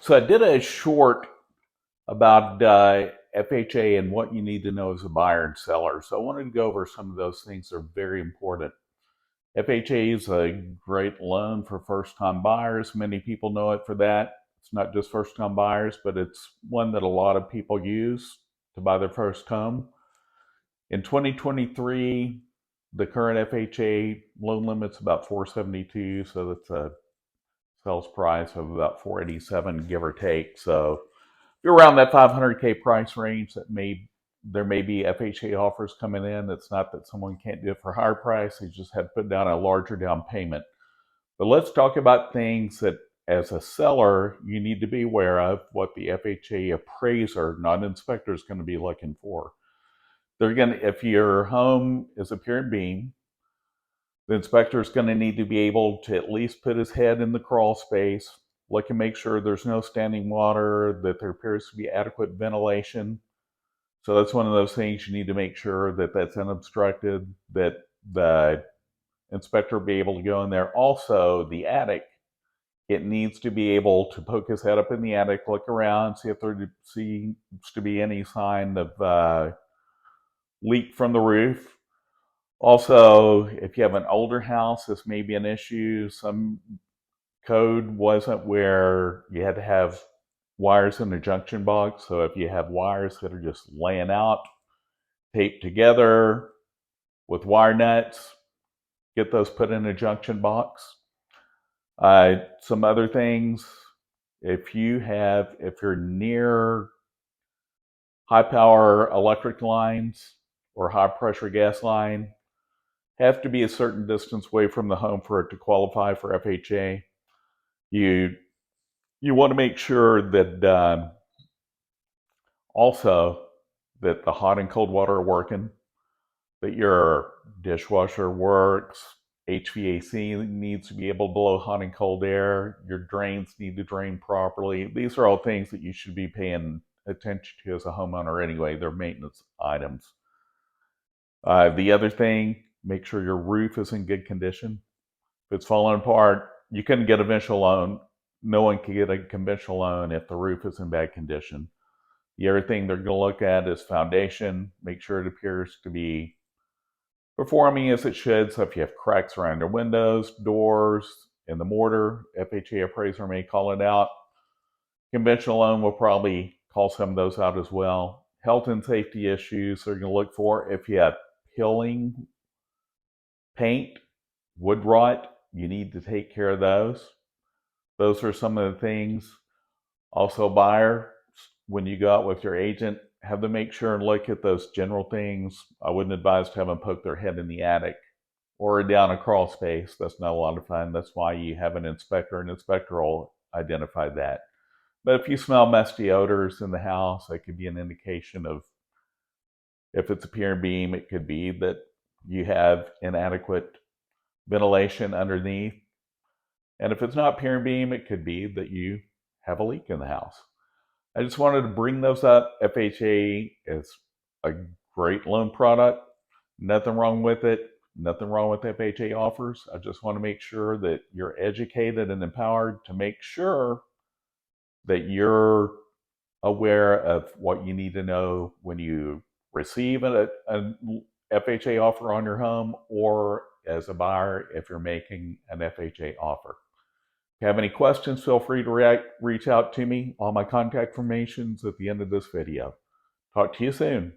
So I did a short about FHA and what you need to know as a buyer and seller. So I wanted to go over some of those things that are very important. FHA is a great loan for first-time buyers. Many people know it for that. It's not just first-time buyers, but it's one that a lot of people use to buy their first home. In 2023, the current FHA loan limit's about 472, so that's a sales price of about 487, give or take. So if you're around that 500K price range, there may be FHA offers coming in. It's not that someone can't do it for a higher price. They just had to put down a larger down payment. But let's talk about things that, as a seller, you need to be aware of, what the FHA appraiser, not inspector, is going to be looking for. If your home is a pier and beam, the inspector is going to need to be able to at least put his head in the crawl space, look and make sure there's no standing water, that there appears to be adequate ventilation. So that's one of those things you need to make sure that that's unobstructed, that the inspector will be able to go in there. Also, the attic, it needs to be able to poke his head up in the attic, look around, see if there seems to be any sign of leak from the roof. Also, if you have an older house, this may be an issue. Some code wasn't where you had to have wires in the junction box. So if you have wires that are just laying out, taped together with wire nuts, get those put in a junction box. Some other things, if you're near high power electric lines or high pressure gas line, have to be a certain distance away from the home for it to qualify for FHA. You want to make sure that also that the hot and cold water are working, that your dishwasher works, HVAC needs to be able to blow hot and cold air, your drains need to drain properly. These are all things that you should be paying attention to as a homeowner anyway. They're maintenance items. The other thing, make sure your roof is in good condition. If it's falling apart, you couldn't get a conventional loan. No one can get a conventional loan if the roof is in bad condition. The other thing they're going to look at is foundation. Make sure it appears to be performing as it should. So if you have cracks around your windows, doors, in the mortar, FHA appraiser may call it out. Conventional loan will probably call some of those out as well. Health and safety issues they're going to look for. If you have peeling paint, wood rot, you need to take care of those. Those are some of the things. Also, buyer, when you go out with your agent, have them make sure and look at those general things. I wouldn't advise to have them poke their head in the attic or down a crawl space. That's not a lot of fun. That's why you have an inspector. An inspector will identify that. But if you smell musty odors in the house, that could be an indication of, if it's a pier and beam, it could be that you have inadequate ventilation underneath. And if it's not pier and beam, it could be that you have a leak in the house. I just wanted to bring those up. FHA is a great loan product. Nothing wrong with it. Nothing wrong with FHA offers. I just want to make sure that you're educated and empowered to make sure that you're aware of what you need to know when you receive an FHA offer on your home, or as a buyer if you're making an FHA offer. If you have any questions, feel free to reach out to me. All my contact information is at the end of this video. Talk to you soon.